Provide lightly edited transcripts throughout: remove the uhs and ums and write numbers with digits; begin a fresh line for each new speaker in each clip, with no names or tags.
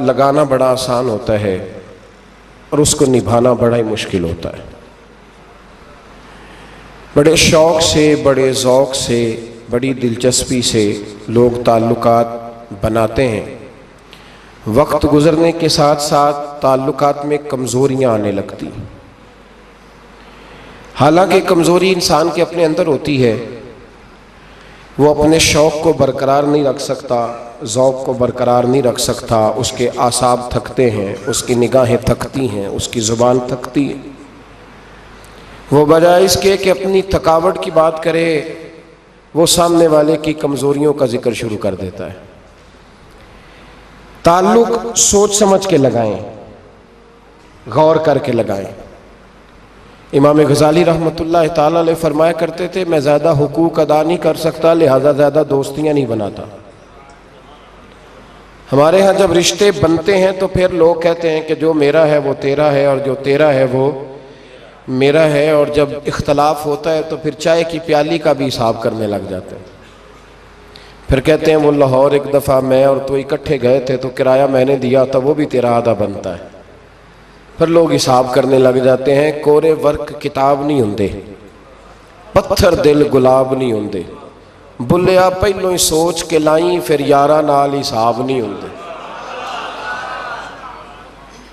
لگانا بڑا آسان ہوتا ہے اور اس کو نبھانا بڑا ہی مشکل ہوتا ہے۔ بڑے شوق سے، بڑے ذوق سے، بڑی دلچسپی سے لوگ تعلقات بناتے ہیں۔ وقت گزرنے کے ساتھ ساتھ تعلقات میں کمزوریاں آنے لگتی ہیں۔ حالانکہ کمزوری انسان کے اپنے اندر ہوتی ہے، وہ اپنے شوق کو برقرار نہیں رکھ سکتا، ذوق کو برقرار نہیں رکھ سکتا، اس کے اعصاب تھکتے ہیں، اس کی نگاہیں تھکتی ہیں، اس کی زبان تھکتی ہے۔ وہ بجائے اس کے کہ اپنی تھکاوٹ کی بات کرے، وہ سامنے والے کی کمزوریوں کا ذکر شروع کر دیتا ہے۔ تعلق سوچ سمجھ کے لگائیں، غور کر کے لگائیں۔ امام غزالی رحمۃ اللہ تعالی علیہ فرمایا کرتے تھے، میں زیادہ حقوق ادا نہیں کر سکتا، لہذا زیادہ دوستیاں نہیں بناتا۔ ہمارے ہاں جب رشتے بنتے ہیں تو پھر لوگ کہتے ہیں کہ جو میرا ہے وہ تیرا ہے اور جو تیرا ہے وہ میرا ہے، اور جب اختلاف ہوتا ہے تو پھر چائے کی پیالی کا بھی حساب کرنے لگ جاتے ہیں۔ پھر کہتے ہیں وہ لاہور ایک دفعہ میں اور تو اکٹھے گئے تھے تو کرایہ میں نے دیا تھا، وہ بھی تیرا آدھا بنتا ہے۔ پھر لوگ حساب کرنے لگ جاتے ہیں۔ کورے ورک کتاب نہیں ہوندے، پتھر دل گلاب نہیں ہوندے، بلیا پہلوں ہی سوچ کے لائیں، پھر یارہ نال حساب نہیں ہوندے۔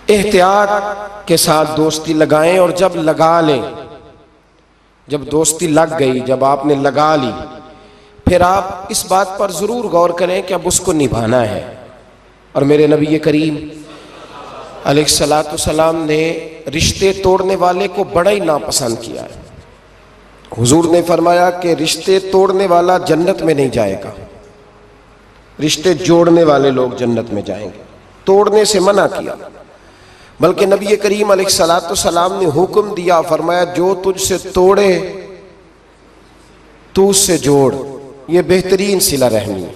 احتیاط کے ساتھ دوستی لگائیں، اور جب لگا لیں، جب دوستی لگ گئی، جب آپ نے لگا لی، پھر آپ اس بات پر ضرور غور کریں کہ اب اس کو نبھانا ہے۔ اور میرے نبی کریم علیہ الصلوۃ والسلام نے رشتے توڑنے والے کو بڑا ہی ناپسند کیا ہے۔ حضور نے فرمایا کہ رشتے توڑنے والا جنت میں نہیں جائے گا، رشتے جوڑنے والے لوگ جنت میں جائیں گے۔ توڑنے سے منع کیا، بلکہ نبی کریم علیہ الصلوۃ والسلام نے حکم دیا، فرمایا جو تجھ سے توڑے تو اس سے جوڑ، یہ بہترین صلہ رحمی ہے۔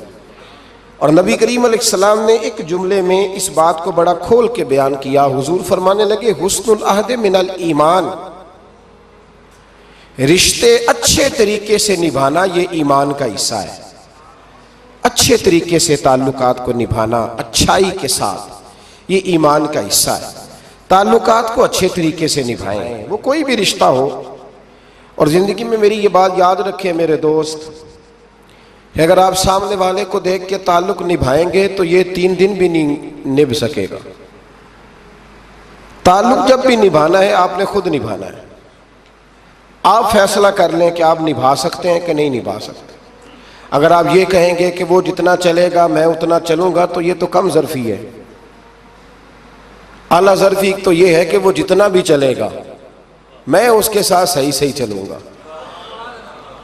اور نبی کریم علیہ السلام نے ایک جملے میں اس بات کو بڑا کھول کے بیان کیا۔ حضور فرمانے لگے، حسن العہد من الایمان، رشتے اچھے طریقے سے نبھانا یہ ایمان کا حصہ ہے۔ اچھے طریقے سے تعلقات کو نبھانا، اچھائی کے ساتھ، یہ ایمان کا حصہ ہے۔ تعلقات کو اچھے طریقے سے نبھائیں، وہ کوئی بھی رشتہ ہو۔ اور زندگی میں میری یہ بات یاد رکھیں میرے دوست، اگر آپ سامنے والے کو دیکھ کے تعلق نبھائیں گے تو یہ 3 دن بھی نہیں نبھ سکے گا۔ تعلق جب بھی نبھانا ہے آپ نے خود نبھانا ہے۔ آپ فیصلہ کر لیں کہ آپ نبھا سکتے ہیں کہ نہیں نبھا سکتے۔ اگر آپ یہ کہیں گے کہ وہ جتنا چلے گا میں اتنا چلوں گا تو یہ تو کم ظرفی ہے۔ اعلیٰ ظرفی تو یہ ہے کہ وہ جتنا بھی چلے گا میں اس کے ساتھ صحیح صحیح چلوں گا۔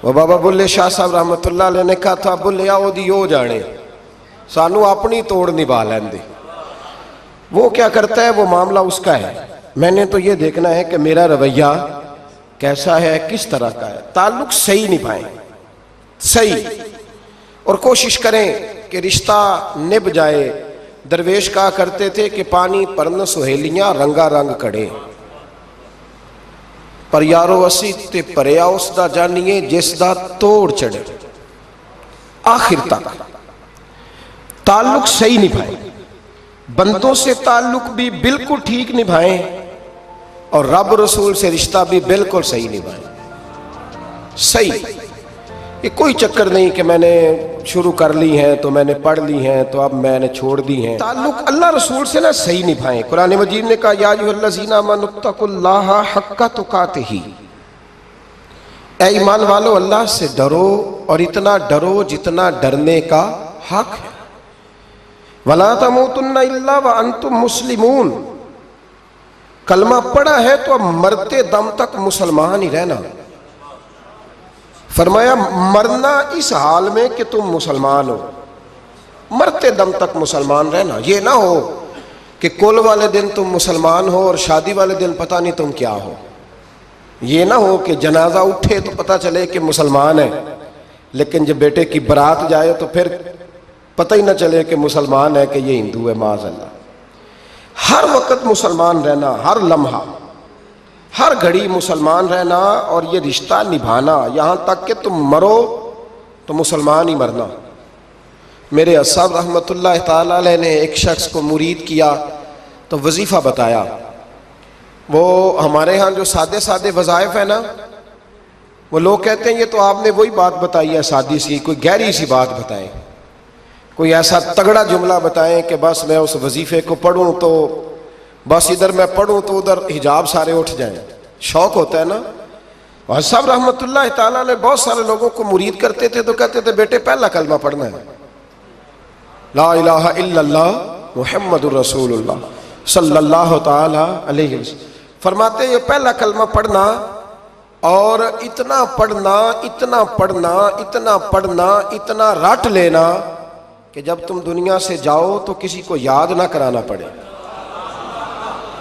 وہ بابا بلے شاہ صاحب رحمۃ اللہ علیہ نے کہا تھا، بلے آؤ دی ہو جانے، سانو اپنی توڑ نبھا لین دے۔ وہ کیا کرتا ہے وہ معاملہ اس کا ہے، میں نے تو یہ دیکھنا ہے کہ میرا رویہ کیسا ہے، کس طرح کا ہے۔ تعلق صحیح نبھائیں، صحیح، اور کوشش کریں کہ رشتہ نبھ جائے۔ درویش کہا کرتے تھے کہ پانی پرن سہیلیاں رنگا رنگ کڑے، پر یارو اسی تے پریا اس دا جانیے جس دا توڑ چڑھے۔ آخر تک تعلق صحیح نبھائیں، بندوں سے تعلق بھی بالکل ٹھیک نبھائیں، اور رب رسول سے رشتہ بھی بالکل صحیح نبھائیں۔ صحیح، یہ کوئی چکر نہیں کہ میں نے شروع کر لی ہیں تو میں نے پڑھ لی ہیں تو اب میں نے چھوڑ دی ہیں۔ تعلق اللہ رسول سے نہ صحیح نبھائیں۔ قرآن مجید نے کہا، یا ایھا الذین آمنوا اتقوا اللہ حق تقاتہ، اے ایمان والو اللہ سے ڈرو اور اتنا ڈرو جتنا ڈرنے کا حق ہے۔ ولا تموتن الا وانتم مسلمون، کلمہ پڑھا ہے تو اب مرتے دم تک مسلمان ہی رہنا۔ فرمایا مرنا اس حال میں کہ تم مسلمان ہو، مرتے دم تک مسلمان رہنا۔ یہ نہ ہو کہ کل والے دن تم مسلمان ہو اور شادی والے دن پتہ نہیں تم کیا ہو۔ یہ نہ ہو کہ جنازہ اٹھے تو پتہ چلے کہ مسلمان ہے، لیکن جب بیٹے کی برات جائے تو پھر پتہ ہی نہ چلے کہ مسلمان ہے کہ یہ ہندو ہے، معاذ اللہ۔ ہر وقت مسلمان رہنا، ہر لمحہ، ہر گھڑی مسلمان رہنا، اور یہ رشتہ نبھانا یہاں تک کہ تم مرو تو مسلمان ہی مرنا۔ میرے صاحب رحمۃ اللہ تعالی علیہ نے ایک شخص کو مرید کیا تو وظیفہ بتایا. وہ ہمارے ہاں جو سادے سادے وظائف ہیں نا، وہ لوگ کہتے ہیں یہ تو آپ نے وہی بات بتائی ہے سادی سی، کوئی گہری سی بات بتائیں، کوئی ایسا تگڑا جملہ بتائیں کہ بس میں اس وظیفے کو پڑھوں تو بس ادھر میں پڑھوں تو ادھر حجاب سارے اٹھ جائیں. شوق ہوتا ہے نا. اور صاحب رحمۃ اللہ تعالیٰ نے بہت سارے لوگوں کو مرید کرتے تھے تو کہتے تھے بیٹے پہلا کلمہ پڑھنا ہے، لا الہ الا اللہ محمد الرسول اللہ صلی اللہ تعالی علیہ وسلم. فرماتے یہ پہلا کلمہ پڑھنا اور اتنا پڑھنا اتنا پڑھنا اتنا پڑھنا اتنا رٹ لینا کہ جب تم دنیا سے جاؤ تو کسی کو یاد نہ کرانا پڑے،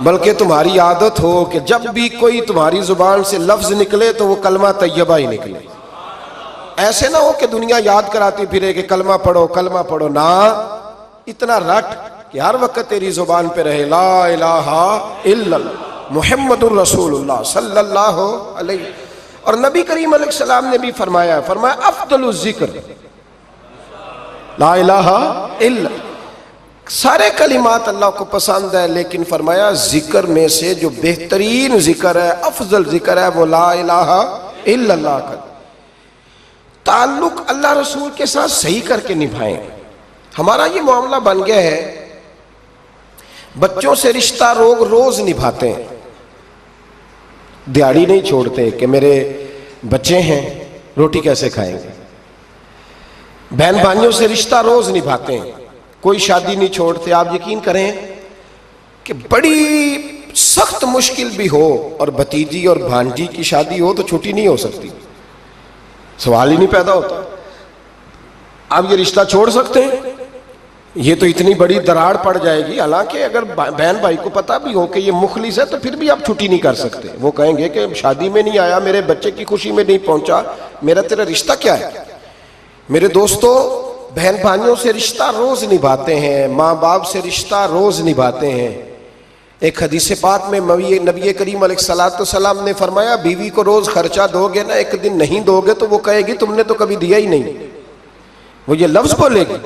بلکہ تمہاری عادت ہو کہ جب بھی کوئی تمہاری زبان سے لفظ نکلے تو وہ کلمہ طیبہ ہی نکلے. ایسے نہ ہو کہ دنیا یاد کراتی پھرے کہ کلمہ پڑھو، نہ اتنا رٹ کہ ہر وقت تیری زبان پہ رہے لا الہ الا اللہ محمد الرسول اللہ صلی اللہ علیہ وسلم. اور نبی کریم علیہ السلام نے بھی فرمایا افضل الذکر لا الہ الا. سارے کلمات اللہ کو پسند ہے، لیکن فرمایا ذکر میں سے جو بہترین ذکر ہے، افضل ذکر ہے، وہ لا الہ الا اللہ کا. تعلق اللہ رسول کے ساتھ صحیح کر کے نبھائیں. ہمارا یہ معاملہ بن گیا ہے، بچوں سے رشتہ روز نبھاتے ہیں، دیہڑی نہیں چھوڑتے کہ میرے بچے ہیں روٹی کیسے کھائیں گے. بہن بھائیوں سے رشتہ روز نبھاتے ہیں، کوئی شادی نہیں چھوڑتے. آپ یقین کریں کہ بڑی سخت مشکل بھی ہو اور بھتیجی اور بھانجی کی شادی ہو تو چھٹی نہیں ہو سکتی، سوال ہی نہیں پیدا ہوتا. آپ یہ رشتہ چھوڑ سکتے ہیں؟ یہ تو اتنی بڑی دراڑ پڑ جائے گی. حالانکہ اگر بہن بھائی کو پتا بھی ہو کہ یہ مخلص ہے تو پھر بھی آپ چھٹی نہیں کر سکتے. وہ کہیں گے کہ شادی میں نہیں آیا، میرے بچے کی خوشی میں نہیں پہنچا، میرا تیرا رشتہ کیا ہے. میرے دوستو، بہن بھائیوں سے رشتہ روز نبھاتے ہیں، ماں باپ سے رشتہ روز نبھاتے ہیں. ایک حدیث پاک میں نبی کریم علیہ الصلوۃ والسلام نے فرمایا بیوی کو روز خرچہ دو گے نا، ایک دن نہیں دو گے تو وہ کہے گی تم نے تو کبھی دیا ہی نہیں. وہ یہ لفظ بولے گی،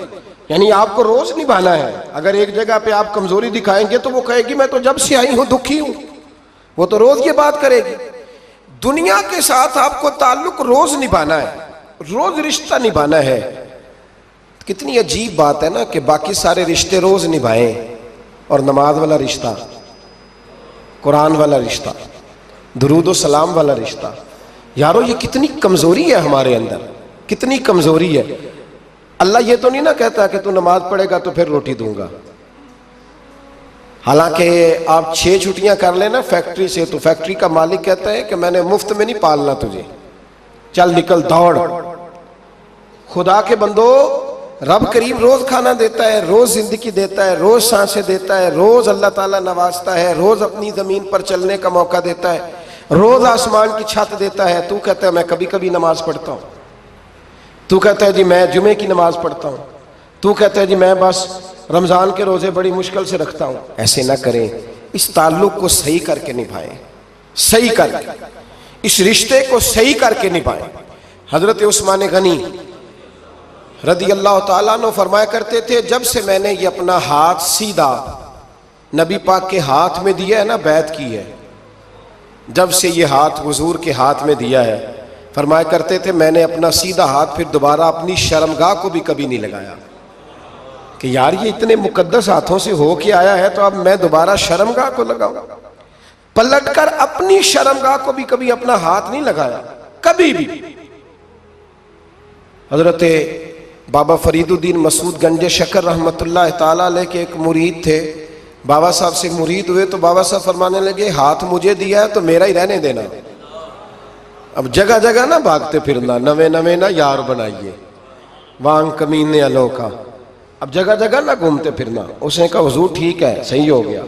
یعنی آپ کو روز نبھانا ہے. اگر ایک جگہ پہ آپ کمزوری دکھائیں گے تو وہ کہے گی میں تو جب سے آئی ہوں دکھی ہوں. وہ تو روز یہ بات کرے گی. دنیا کے ساتھ آپ کو تعلق روز نبھانا ہے، روز رشتہ نبھانا ہے. کتنی عجیب بات ہے نا کہ باقی سارے رشتے روز نبھائیں اور نماز والا رشتہ، قرآن والا رشتہ، درود و سلام والا رشتہ. یارو یہ کتنی کمزوری ہے ہمارے اندر، کتنی کمزوری ہے. اللہ یہ تو نہیں نہ کہتا کہ تو نماز پڑھے گا تو پھر روٹی دوں گا. حالانکہ آپ 6 چھٹیاں کر لینا فیکٹری سے تو فیکٹری کا مالک کہتا ہے کہ میں نے مفت میں نہیں پالنا تجھے، چل نکل دوڑ. خدا کے بندو، رب کریم روز کھانا دیتا ہے، روز زندگی دیتا ہے، روز سانسیں دیتا ہے، روز اللہ تعالیٰ نوازتا ہے، روز اپنی زمین پر چلنے کا موقع دیتا ہے، روز آسمان کی چھت دیتا ہے. تو کہتا ہے میں کبھی کبھی نماز پڑھتا ہوں، تو کہتا ہے جی میں جمعے کی نماز پڑھتا ہوں، تو کہتا ہے جی میں بس رمضان کے روزے بڑی مشکل سے رکھتا ہوں. ایسے نہ کریں. اس تعلق کو صحیح کر کے نبھائیں، صحیح کر کے اس رشتے کو صحیح کر کے نبھائیں. حضرت عثمان غنی رضی اللہ تعالیٰ عنہ فرمایا کرتے تھے جب سے میں نے یہ اپنا ہاتھ سیدھا نبی پاک کے ہاتھ میں دیا ہے نا، بیعت کی ہے، جب سے یہ ہاتھ حضور کے ہاتھ میں دیا ہے، فرمایا کرتے تھے میں نے اپنا سیدھا ہاتھ پھر دوبارہ اپنی شرمگاہ کو بھی کبھی نہیں لگایا کہ یار یہ اتنے مقدس ہاتھوں سے ہو کے آیا ہے تو اب میں دوبارہ شرمگاہ کو لگاؤں. پلٹ کر اپنی شرمگاہ کو بھی کبھی اپنا ہاتھ نہیں لگایا، کبھی بھی. حضرت بابا فرید الدین مسعود گنج شکر رحمۃ اللہ تعالیٰ علیہ کے ایک مرید تھے. بابا صاحب سے مرید ہوئے تو بابا صاحب فرمانے لگے ہاتھ مجھے دیا ہے تو میرا ہی رہنے دینا. اب جگہ جگہ نہ بھاگتے پھرنا، نوے نوے نہ یار بنائیے وانگ کمینے الو کا. اب جگہ جگہ نہ گھومتے پھرنا. اس نے کہا حضور ٹھیک ہے، صحیح ہو گیا.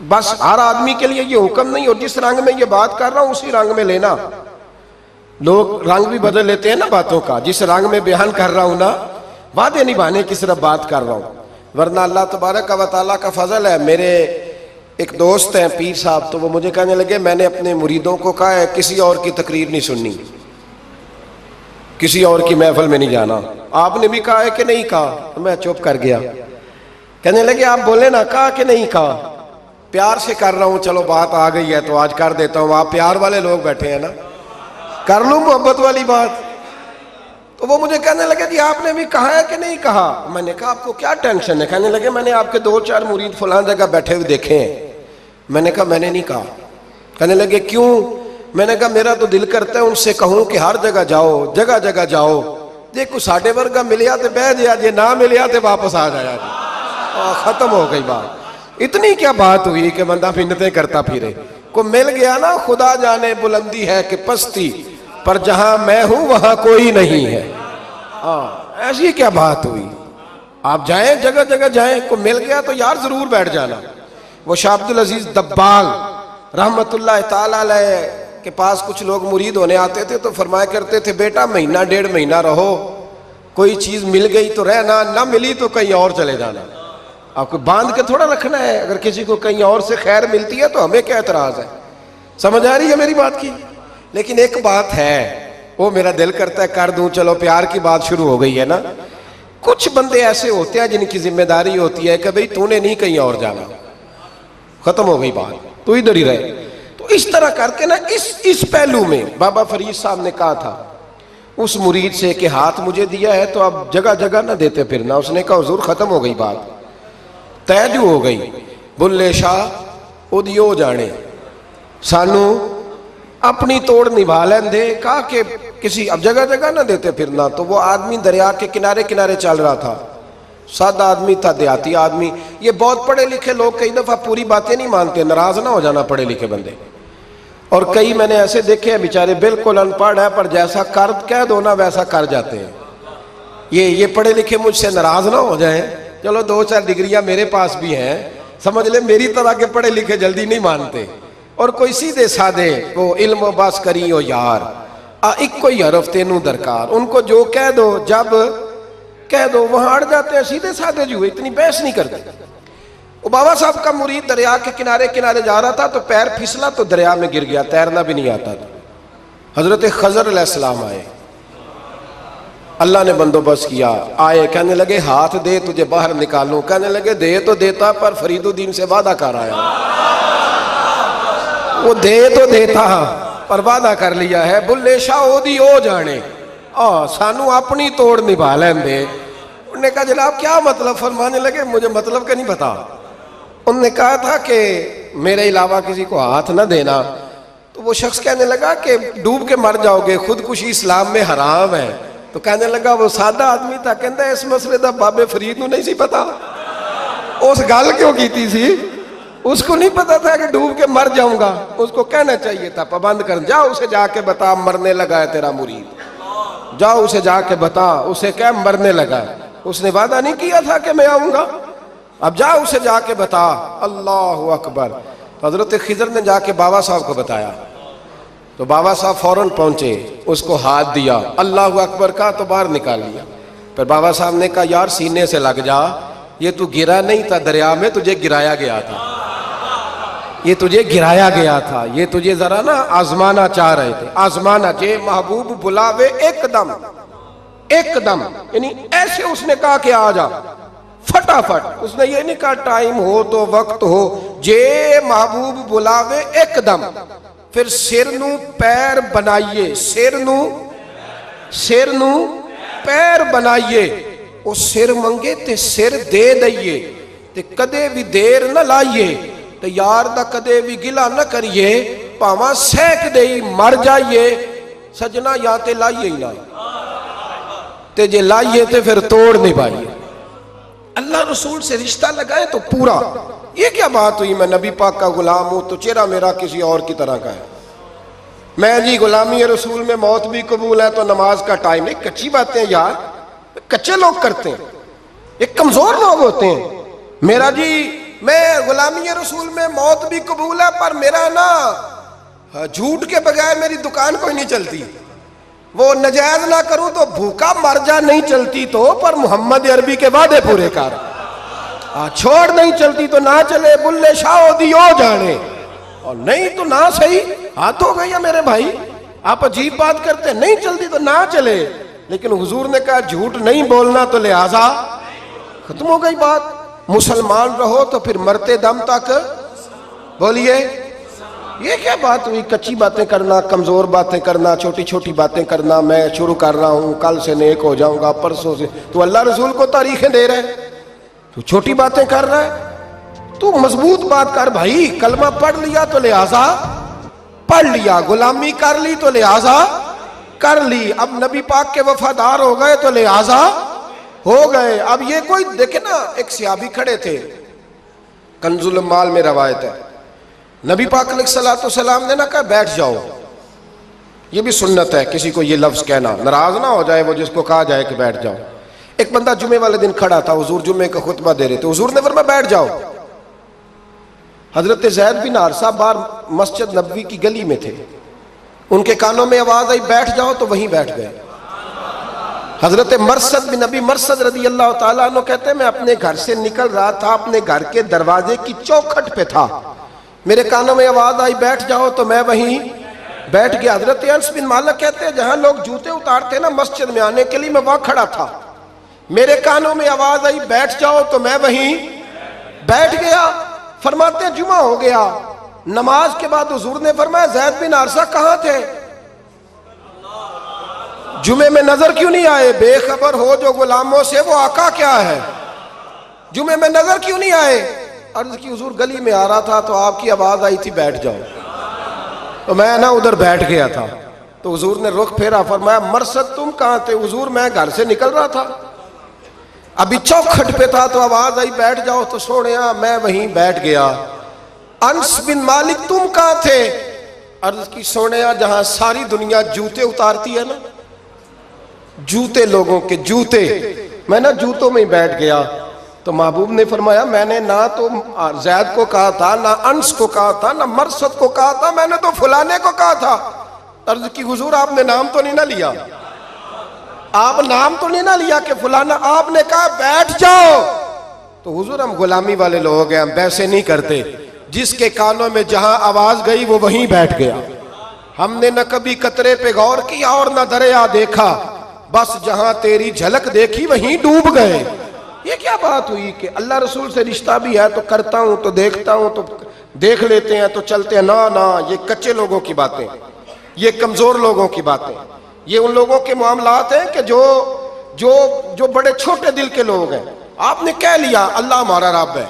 بس ہر آدمی کے لیے یہ حکم نہیں، اور جس رنگ میں یہ بات کر رہا ہوں اسی رنگ میں لینا. لوگ رنگ بھی بدل لیتے ہیں نا باتوں کا. جس رنگ میں بیان کر رہا ہوں نا، وعدے نبھانے کی صرف بات کر رہا ہوں. ورنہ اللہ تبارک و تعالیٰ کا فضل ہے. میرے ایک دوست ہیں پیر صاحب، تو وہ مجھے کہنے لگے میں نے اپنے مریدوں کو کہا ہے کسی اور کی تقریر نہیں سننی. کسی اور کی محفل میں نہیں جانا. آپ نے بھی کہا ہے کہ نہیں کہا؟ میں چپ کر گیا. کہنے لگے آپ بولے نا, کہا کہ نہیں کہا؟ پیار سے کر رہا ہوں, چلو بات آ گئی ہے تو آج کر دیتا ہوں. آپ پیار والے لوگ بیٹھے ہیں نا, کر لوں محبت والی بات. تو وہ مجھے کہنے لگے جی آپ نے بھی کہا ہے کہ نہیں کہا؟ میں نے کہا آپ کو کیا ٹینشن ہے؟ کہنے لگے میں نے آپ کے 2-4 مرید فلان جگہ بیٹھے ہوئے دیکھے ہیں. میں نے کہا میں نے نہیں کہا. کہنے لگے کیوں؟ میں نے کہا میرا تو دل کرتا ہے ان سے کہوں کہ ہر جگہ جاؤ, جگہ جگہ جاؤ. دیکھو ساڈے ورگا ملیا تو بہ جیا جی, نہ ملیا تو واپس آ جایا جی. ختم ہو گئی بات. اتنی کیا بات ہوئی کہ بندہ منتیں کرتا پھرے. کو مل گیا نا, خدا جانے بلندی ہے کہ پستی, پر جہاں میں ہوں وہاں کوئی نہیں ہے. ایسی کیا بات ہوئی؟ آپ جائیں جگہ جگہ جائیں, کو مل گیا تو یار ضرور بیٹھ جانا. وہ شاہ عبد العزیز دباغ رحمت اللہ تعالی علیہ کے پاس کچھ لوگ مرید ہونے آتے تھے تو فرمایا کرتے تھے بیٹا 1-1.5 مہینہ رہو, کوئی چیز مل گئی تو رہنا, نہ ملی تو کہیں اور چلے جانا. آپ کو باندھ کے تھوڑا رکھنا ہے. اگر کسی کو کہیں اور سے خیر ملتی ہے تو ہمیں کیا اعتراض ہے؟ سمجھ آ رہی ہے میری بات کی؟ لیکن ایک بات ہے, وہ میرا دل کرتا ہے کر دوں. چلو پیار کی بات شروع ہو گئی ہے نا. کچھ بندے ایسے ہوتے ہیں جن کی ذمہ داری ہوتی ہے کہ بھئی تو نے نہیں کہیں اور جانا, ختم ہو گئی بات, تو ادھر ہی رہے. تو اس طرح کر کے نا اس پہلو میں بابا فرید صاحب نے کہا تھا اس مرید سے کہ ہاتھ مجھے دیا ہے تو اب جگہ جگہ نہ دیتے پھرنا. اس نے کہا حضور ختم ہو گئی بات, طے جو ہو گئی. بلے شاہ اودیو جانے, سانو اپنی توڑ نبھا لین دے. کہا کہ کسی اب جگہ جگہ نہ دیتے پھرنا. تو وہ آدمی دریا کے کنارے کنارے چل رہا تھا, سادہ آدمی تھا, دیہاتی آدمی. یہ بہت پڑھے لکھے لوگ کئی دفعہ پوری باتیں نہیں مانتے, ناراض نہ ہو جانا پڑھے لکھے بندے. اور کئی میں نے ایسے دیکھے ہیں بیچارے بالکل ان پڑھ ہے پر جیسا کر کہہ دو نا ویسا کر جاتے ہیں. یہ پڑھے لکھے مجھ سے ناراض نہ ہو جائیں. چلو 2-4 ڈگریاں میرے پاس بھی ہیں, سمجھ لے میری طرح کے پڑھے لکھے جلدی نہیں مانتے. اور کوئی سیدھے سادے وہ علم و بس کری ہو یار, ایک کوئی حرف تینوں درکار. ان کو جو کہہ دو جب کہہ دو وہاں اڑ جاتے ہیں, سیدھے سادے جو اتنی بحث نہیں کرتے. وہ بابا صاحب کا مرید دریا کے کنارے کنارے جا رہا تھا تو پیر پھسلا تو دریا میں گر گیا, تیرنا بھی نہیں آتا تھا. حضرت خضر علیہ السلام آئے, اللہ نے بندوبست کیا. آئے, کہنے لگے ہاتھ دے تجھے باہر نکالوں. کہنے لگے دے تو دیتا پر فرید الدین سے وعدہ کر آیا. وہ دے تو دیتا پر وعدہ کر لیا ہے. بلے شاہ اودی ہو جانے, سانو اپنی توڑ نبھا لین دے. انہوں نے کہا جناب کیا مطلب؟ فرمانے لگے مجھے مطلب کا نہیں پتا. انہوں نے کہا تھا کہ میرے علاوہ کسی کو ہاتھ نہ دینا. تو وہ شخص کہنے لگا کہ ڈوب کے مر جاؤ گے, خودکشی اسلام میں حرام ہے. تو کہنے لگا وہ سادہ آدمی تھا, کہندا اس مسئلے دا بابے فرید نو نہیں سی پتا. اس گل کیوں کیتی سی؟ اس کو نہیں پتا تھا کہ ڈوب کے مر جاؤں گا. اس کو کہنا چاہیے تھا پابند کر, جا اسے جا کے بتا مرنے لگا ہے تیرا مرید. جاؤ اسے جا کے بتا, اسے کیا مرنے لگا ہے. اس نے وعدہ نہیں کیا تھا کہ میں آؤں گا, اب جا اسے جا کے بتا. اللہ اکبر. حضرت خضر نے جا کے بابا صاحب کو بتایا تو بابا صاحب فوراً پہنچے, اس کو ہاتھ دیا, اللہ اکبر کہا تو باہر نکال لیا. پھر بابا صاحب نے کہا یار سینے سے لگ جا, یہ تو گرا نہیں تھا دریا میں, تجھے گرایا گیا تھا. یہ تجھے گرایا گیا تھا, یہ تجھے ذرا نا آزمانا چاہ رہے تھے. آزمانا جے محبوب بلاوے ایک دم, ایک دم, یعنی ایسے اس نے کہا کہ آ جا فٹافٹ. اس نے یہ نہیں کہا ٹائم ہو تو وقت ہو, جے محبوب بلاوے ایک دم. پھر سر نو پیر بنائیے, سر نو پیر بنائیے. وہ سر منگے تے سر دے دئیے, تے کدے بھی دیر نہ لائیے, تے یار دا کدے بھی گلا نہ کریے, پاواں سیک دئی مر جائیے. سجنا یا تے لائیے ہی نہ, تے جے لائیے تے پھر توڑ نہیں پائیے. اللہ رسول سے رشتہ لگائے تو پورا. یہ کیا بات ہوئی میں نبی پاک کا غلام ہوں تو چہرہ میرا کسی اور کی طرح کا ہے. میں جی غلامی رسول میں موت بھی قبول ہے تو نماز کا ٹائم نہیں. کچی باتیں یار, کچے لوگ کرتے ہیں, ایک کمزور لوگ ہوتے ہیں. میرا جی میں غلامی رسول میں موت بھی قبول ہے پر میرا نا جھوٹ کے بغیر میری دکان کوئی نہیں چلتی. وہ نجائز نہ کروں تو بھوکا مر جا, نہیں چلتی تو پر محمد عربی کے وعدے پورے کر. چھوڑ نہیں چلتی تو نہ چلے, بلے شاہ دیو جانے, اور نہیں تو نہ صحیح. ہاتھ ہو گئی ہے میرے بھائی, آپ عجیب بات کرتے ہیں. نہیں چلتی تو نہ چلے, لیکن حضور نے کہا جھوٹ نہیں بولنا تو لہذا ختم ہو گئی بات. مسلمان رہو تو پھر مرتے دم تک بولیے. یہ کیا بات ہوئی؟ کچی باتیں کرنا، کمزور باتیں کرنا، چھوٹی چھوٹی باتیں کرنا. میں شروع کر رہا ہوں، کل سے نیک ہو جاؤں گا، پرسوں سے. تو اللہ رسول کو تاریخیں دے رہے ہیں، تو چھوٹی باتیں کر رہا ہے. تو مضبوط بات کر بھائی. کلمہ پڑھ لیا تو لہذا پڑھ لیا، غلامی کر لی تو لہذا کر لی. اب نبی پاک کے وفادار ہو گئے تو لہذا ہو گئے. اب یہ کوئی دیکھے نا، ایک صحابی کھڑے تھے، کنز المال میں روایت ہے، نبی پاک علیہ الصلوۃ والسلام نے نہ کہا بیٹھ جاؤ. یہ بھی سنت ہے کسی کو یہ لفظ کہنا، ناراض نہ ہو جائے وہ جس کو کہا جائے کہ بیٹھ جاؤ. ایک بندہ جمعے والے دن کھڑا تھا، حضور جمعے کا خطبہ دے رہے تھے، حضور نے فرمایا بیٹھ جاؤ. حضرت زید بن حارثہ باہر مسجد نبوی کی گلی میں تھے، ان کے کانوں میں آواز آئی بیٹھ جاؤ تو وہیں بیٹھ گئے. حضرت مرثد بن نبی مرثد رضی اللہ تعالیٰ عنہ کہتے ہیں میں اپنے گھر سے نکل رہا تھا، اپنے گھر کے دروازے کی چوکھٹ پہ تھا، میرے کانوں میں آواز آئی بیٹھ جاؤ تو میں وہیں بیٹھ گیا. حضرت انس بن مالک کہتے ہیں جہاں لوگ جوتے اتارتے نا مسجد میں آنے کے لیے، میں وہاں کھڑا تھا، میرے کانوں میں آواز آئی بیٹھ جاؤ تو میں وہیں بیٹھ گیا. فرماتے ہیں جمعہ ہو گیا، نماز کے بعد حضور نے فرمایا زید بن حارثہ کہاں تھے؟ جمعے میں نظر کیوں نہیں آئے؟ بے خبر ہو جو غلاموں سے وہ آقا کیا ہے. جمعے میں نظر کیوں نہیں آئے؟ عرض کی حضور گلی میں آ رہا تھا تو آپ کی آواز آئی تھی بیٹھ جاؤ، تو میں نا ادھر بیٹھ گیا تھا. تو حضور نے رخ پھیرا، فرمایا مرثد تم کہاں تھے؟ حضور میں گھر سے نکل رہا تھا، ابھی چوکھٹ پہ تھا تو آواز آئی بیٹھ جاؤ تو سوڑیا میں وہیں بیٹھ گیا. انس بن مالک تم کہاں تھے؟ عرض کی سوڑیا جہاں ساری دنیا جوتے اتارتی ہے نا، جوتے لوگوں کے جوتے، میں نا جوتوں میں ہی بیٹھ گیا. تو محبوب نے فرمایا میں نے نہ تو زید کو کہا تھا، نہ انس کو کہا تھا، نہ مرثد کو کہا تھا، میں نے تو فلانے کو کہا تھا. عرض کی حضور آپ نے نام تو نہیں نہ لیا، آپ نام تو نہیں نہ لیا کہ فلانا، آپ نے کہا بیٹھ جاؤ. تو حضور ہم غلامی والے لوگ ہیں، ہم ویسے نہیں کرتے. جس کے کانوں میں جہاں آواز گئی وہ وہیں بیٹھ گیا. ہم نے نہ کبھی قطرے پہ غور کیا اور نہ دریا دیکھا، بس جہاں تیری جھلک دیکھی وہیں ڈوب گئے. یہ کیا بات ہوئی کہ اللہ رسول سے رشتہ بھی ہے تو کرتا ہوں تو دیکھتا ہوں تو دیکھ لیتے ہیں تو چلتے ہیں؟ نہ یہ کچے لوگوں کی باتیں، یہ کمزور لوگوں کی باتیں، یہ ان لوگوں کے معاملات ہیں کہ جو بڑے چھوٹے دل کے لوگ ہیں. آپ نے کہہ لیا اللہ ہمارا رب ہے،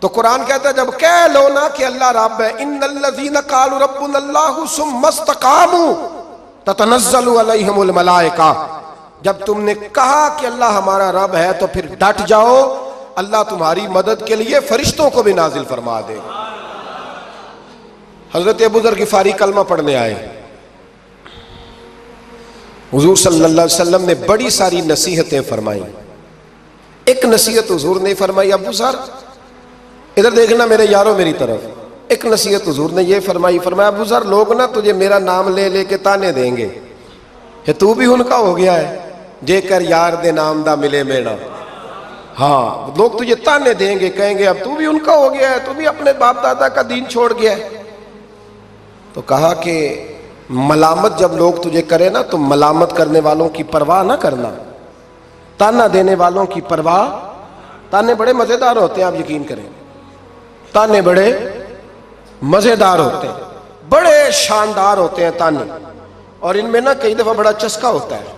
تو قرآن کہتا ہے جب کہہ لو نا کہ اللہ رب ہے، ان الذین قالوا ربنا اللہ ثم استقاموا تتنزل علیہم الملائکہ، جب تم نے کہا کہ اللہ ہمارا رب ہے تو پھر ڈٹ جاؤ، اللہ تمہاری مدد کے لیے فرشتوں کو بھی نازل فرما دے. حضرت ابو ذر غفاری کلمہ پڑھنے آئے، حضور صلی اللہ علیہ وسلم نے بڑی ساری نصیحتیں فرمائیں. ایک نصیحت حضور نے فرمائی، ابو ذر ادھر دیکھنا میرے یارو میری طرف. ایک نصیحت حضور نے یہ فرمایا ابو ذر لوگ نا تجھے میرا نام لے لے کے تانے دیں گے کہ تو بھی ان کا ہو گیا ہے، جے کر یار دے نام دا ملے میڑا. ہاں لوگ تجھے تانے دیں گے، کہیں گے اب تو بھی ان کا ہو گیا ہے، تو بھی اپنے باپ دادا کا دین چھوڑ گیا ہے. تو کہا کہ ملامت جب لوگ تجھے کرے نا تو ملامت کرنے والوں کی پرواہ نہ کرنا، تانا دینے والوں کی پرواہ. تانے بڑے مزیدار ہوتے ہیں، آپ یقین کریں، تانے بڑے مزیدار ہوتے ہیں، بڑے شاندار ہوتے ہیں تانے. اور ان میں نا کئی دفعہ بڑا چسکا ہوتا ہے.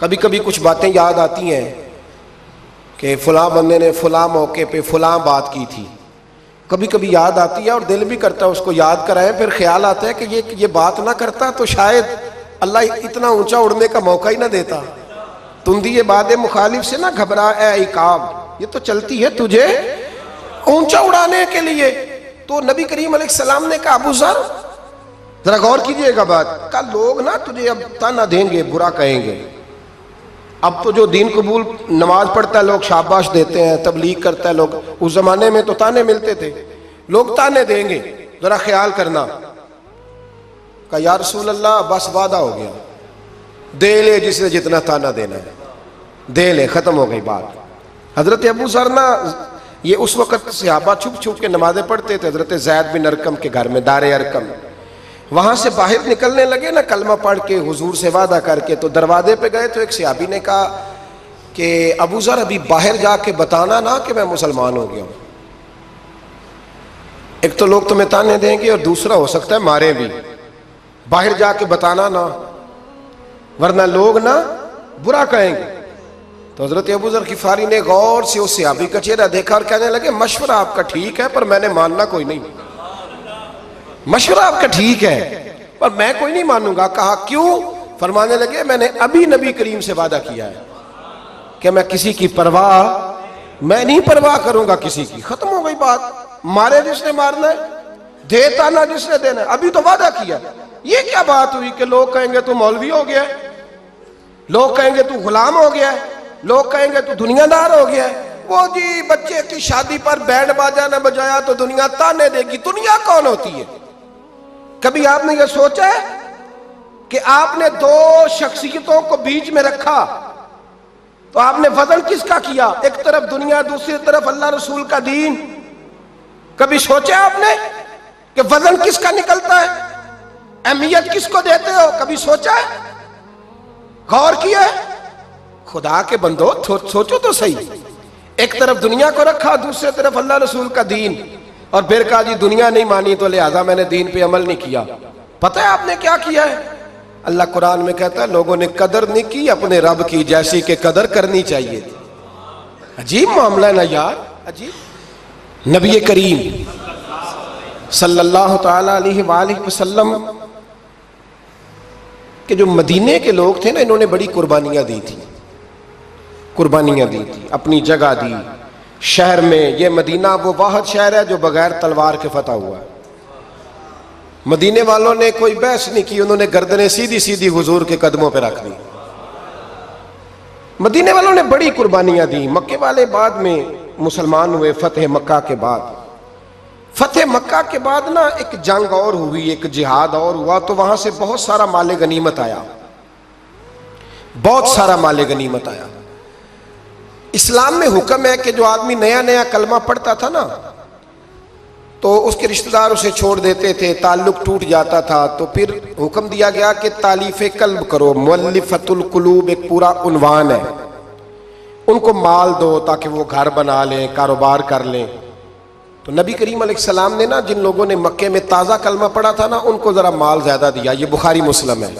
کبھی کبھی کچھ باتیں یاد آتی ہیں کہ فلاں بندے نے فلاں موقع پہ فلاں بات کی تھی، کبھی کبھی یاد آتی ہے اور دل بھی کرتا ہے اس کو یاد کرائیں. پھر خیال آتا ہے کہ یہ بات نہ کرتا تو شاید اللہ اتنا اونچا اڑنے کا موقع ہی نہ دیتا. تندی یہ بات مخالف سے نہ گھبرا اے عقاب، یہ تو چلتی ہے تجھے اونچا اڑانے کے لیے. تو نبی کریم علیہ السلام نے کہا ابو ذر ذرا غور کیجئے گا بات کا، لوگ نا تجھے اب تانا دیں گے، برا کہیں گے. اب تو جو دین قبول نماز پڑھتا ہے لوگ شاباش دیتے ہیں، تبلیغ کرتا ہے لوگ، اس زمانے میں تو تانے ملتے تھے، لوگ تانے دیں گے، ذرا خیال کرنا. کہا یا رسول اللہ بس وعدہ ہو گیا، دے لے جسے جتنا تانا دینا ہے دے لے، ختم ہو گئی بات. حضرت ابو ذر نا یہ اس وقت صحابہ چھپ چھپ کے نمازیں پڑھتے تھے حضرت زید بن ارقم کے گھر میں، دار ارقم. وہاں سے باہر نکلنے لگے نا کلمہ پڑھ کے حضور سے وعدہ کر کے، تو دروازے پہ گئے تو ایک صحابی نے کہا کہ ابو ذر ابھی باہر جا کے بتانا نا کہ میں مسلمان ہو گیا ہوں، ایک تو لوگ تمہیں تانے دیں گے اور دوسرا ہو سکتا ہے مارے بھی، باہر جا کے بتانا نا ورنہ لوگ نا برا کہیں گے۔ تو حضرت ابو ذر غفاری نے غور سے اس صحابی کا چہرہ دیکھا اور کہنے لگے مشورہ آپ کا ٹھیک ہے پر میں نے ماننا کوئی نہیں، مشورہ آپ کا ٹھیک ہے پر میں کوئی نہیں مانوں گا۔ کہا کیوں؟ فرمانے لگے میں نے ابھی نبی کریم سے وعدہ کیا ہے کہ میں کسی کی پرواہ، میں نہیں پرواہ کروں گا کسی کی، ختم ہو گئی بات، مارے جس نے مارنا ہے، دیتا نہ جس نے دینا ہے، ابھی تو وعدہ کیا۔ یہ کیا بات ہوئی کہ لوگ کہیں گے تو مولوی ہو گیا ہے، لوگ کہیں گے تو غلام ہو گیا ہے، لوگ کہیں گے تو دنیا دار ہو گیا ہے، وہ جی بچے کی شادی پر بینڈ باجا نہ بجایا تو دنیا تانے دے گی۔ دنیا کون ہوتی ہے؟ کبھی آپ نے یہ سوچا ہے کہ آپ نے دو شخصیتوں کو بیچ میں رکھا تو آپ نے وزن کس کا کیا؟ ایک طرف دنیا، دوسری طرف اللہ رسول کا دین۔ کبھی سوچا آپ نے کہ وزن کس کا نکلتا ہے؟ اہمیت کس کو دیتے ہو؟ کبھی سوچا ہے؟ غور کیا ہے؟ خدا کے بندو سوچو تو صحیح، ایک طرف دنیا کو رکھا، دوسری طرف اللہ رسول کا دین، اور پھر کہا جی دنیا نہیں مانی تو لہذا میں نے دین پہ عمل نہیں کیا۔ پتہ ہے آپ نے کیا کیا ہے؟ اللہ قرآن میں کہتا ہے لوگوں نے قدر نہیں کی اپنے رب کی جیسی کہ قدر کرنی چاہیے تھی۔ عجیب معاملہ ہے نا یار، عجیب۔ نبی کریم صلی اللہ تعالی علیہ وآلہ وسلم کہ جو مدینے کے لوگ تھے نا، انہوں نے بڑی قربانیاں دی تھی، قربانیاں دی تھی، اپنی جگہ دی شہر میں۔ یہ مدینہ وہ واحد شہر ہے جو بغیر تلوار کے فتح ہوا ہے۔ مدینے والوں نے کوئی بحث نہیں کی، انہوں نے گردنیں سیدھی سیدھی حضور کے قدموں پہ رکھ دی۔ مدینے والوں نے بڑی قربانیاں دی۔ مکے والے بعد میں مسلمان ہوئے فتح مکہ کے بعد۔ فتح مکہ کے بعد نا ایک جنگ اور ہوئی، ایک جہاد اور ہوا، تو وہاں سے بہت سارا مال غنیمت آیا، بہت سارا مال غنیمت آیا۔ اسلام میں حکم ہے کہ جو آدمی نیا نیا کلمہ پڑھتا تھا نا تو اس کے رشتہ دار اسے چھوڑ دیتے تھے، تعلق ٹوٹ جاتا تھا، تو پھر حکم دیا گیا کہ تالیف قلب کرو۔ مؤلفۃ القلوب ایک پورا عنوان ہے، ان کو مال دو تاکہ وہ گھر بنا لیں، کاروبار کر لیں۔ تو نبی کریم علیہ السلام نے نا جن لوگوں نے مکے میں تازہ کلمہ پڑھا تھا نا ان کو ذرا مال زیادہ دیا، یہ بخاری مسلم ہے،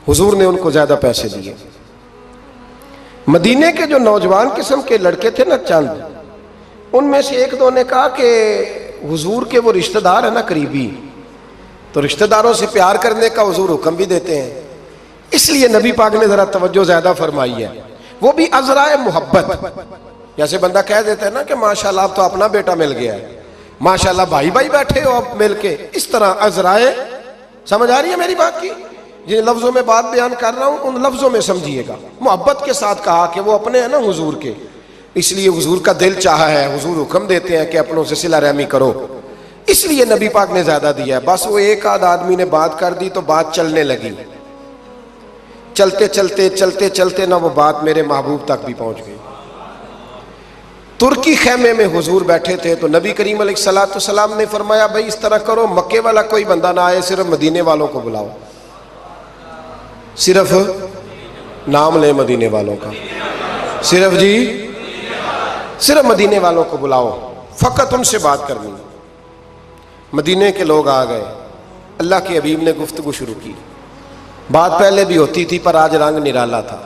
حضور نے ان کو زیادہ پیسے دیے۔ مدینے کے جو نوجوان قسم کے لڑکے تھے نا چند، ان میں سے ایک دو نے کہا کہ حضور کے وہ رشتہ دار ہیں نا قریبی، تو رشتہ داروں سے پیار کرنے کا حضور حکم بھی دیتے ہیں، اس لیے نبی پاک نے ذرا توجہ زیادہ فرمائی ہے، وہ بھی عذرائے محبت۔ جیسے بندہ کہہ دیتا ہے نا کہ ماشاءاللہ اب تو اپنا بیٹا مل گیا ہے، ماشاءاللہ بھائی بھائی بیٹھے ہو اب مل کے، اس طرح عذرائے، سمجھ آ رہی ہے میری بات کی؟ جن لفظوں میں بات بیان کر رہا ہوں ان لفظوں میں سمجھیے گا، محبت کے ساتھ کہا کہ وہ اپنے ہیں نا حضور کے، اس لیے حضور کا دل چاہا ہے، حضور حکم دیتے ہیں کہ اپنوں سے صلہ رحمی کرو، اس لیے نبی پاک نے زیادہ دیا ہے۔ بس وہ ایک آدھ آدمی نے بات کر دی تو بات چلنے لگی، چلتے چلتے چلتے چلتے نا وہ بات میرے محبوب تک بھی پہنچ گئی۔ ترکی خیمے میں حضور بیٹھے تھے تو نبی کریم علیہ الصلوۃ والسلام نے فرمایا بھائی اس طرح کرو، مکے والا کوئی بندہ نہ آئے، صرف مدینے والوں کو بلاؤ، صرف نام لے مدینے والوں کا، صرف جی صرف مدینے والوں کو بلاؤ، فقط ان سے بات کرنی۔ مدینے کے لوگ آ گئے، اللہ کے حبیب نے گفتگو شروع کی، بات پہلے بھی ہوتی تھی پر آج رنگ نرالا تھا۔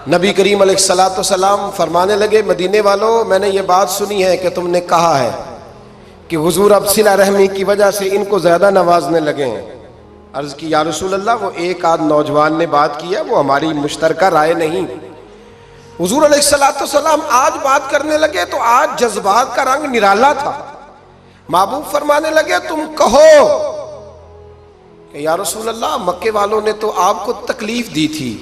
نبی کریم علیہ الصلوۃ والسلام فرمانے لگے مدینے والوں، میں نے یہ بات سنی ہے کہ تم نے کہا ہے کہ حضور اب صلہ رحمی کی وجہ سے ان کو زیادہ نوازنے لگے ہیں۔ عرض کی یا رسول اللہ وہ ایک آدھ نوجوان نے بات کی ہے، وہ ہماری مشترکہ رائے نہیں۔ حضور علیہ الصلوۃ والسلام آج بات کرنے لگے تو آج جذبات کا رنگ نرالا تھا۔ محبوب فرمانے لگے تم کہو کہ یا رسول اللہ مکے والوں نے تو آپ کو تکلیف دی تھی،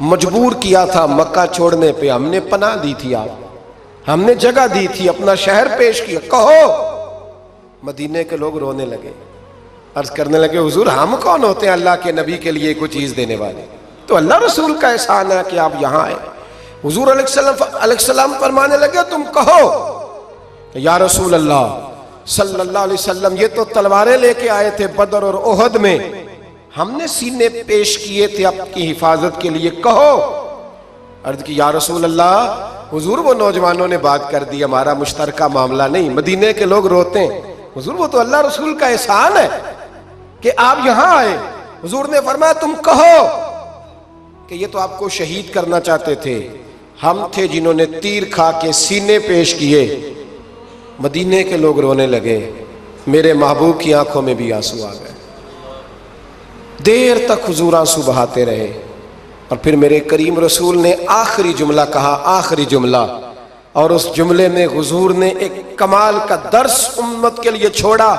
مجبور کیا تھا مکہ چھوڑنے پہ، ہم نے پناہ دی تھی، آپ ہم نے جگہ دی تھی، اپنا شہر پیش کیا، کہو۔ مدینے کے لوگ رونے لگے، عرض کرنے لگے حضور ہم کون ہوتے ہیں اللہ کے نبی کے لیے کوئی چیز دینے والے، تو اللہ رسول کا احسان ہے کہ آپ یہاں آئے۔ حضور علیہ السلام فرمانے لگے تم کہو یا رسول اللہ صلی اللہ علیہ وسلم یہ تو تلواریں لے کے آئے تھے بدر اور احد میں، ہم نے سینے پیش کیے تھے آپ کی حفاظت کے لیے، کہو۔ عرض کی یا رسول اللہ، حضور وہ نوجوانوں نے بات کر دی، ہمارا مشترکہ معاملہ نہیں، مدینے کے لوگ روتے ہیں۔ حضور وہ تو اللہ رسول کا احسان ہے کہ آپ یہاں آئے۔ حضور نے فرمایا تم کہو کہ یہ تو آپ کو شہید کرنا چاہتے تھے، ہم تھے جنہوں نے تیر کھا کے سینے پیش کیے۔ مدینے کے لوگ رونے لگے، میرے محبوب کی آنکھوں میں بھی آنسو آ گئے۔ دیر تک حضور آنسو بہاتے رہے، اور پھر میرے کریم رسول نے آخری جملہ کہا، آخری جملہ، اور اس جملے میں حضور نے ایک کمال کا درس امت کے لیے چھوڑا۔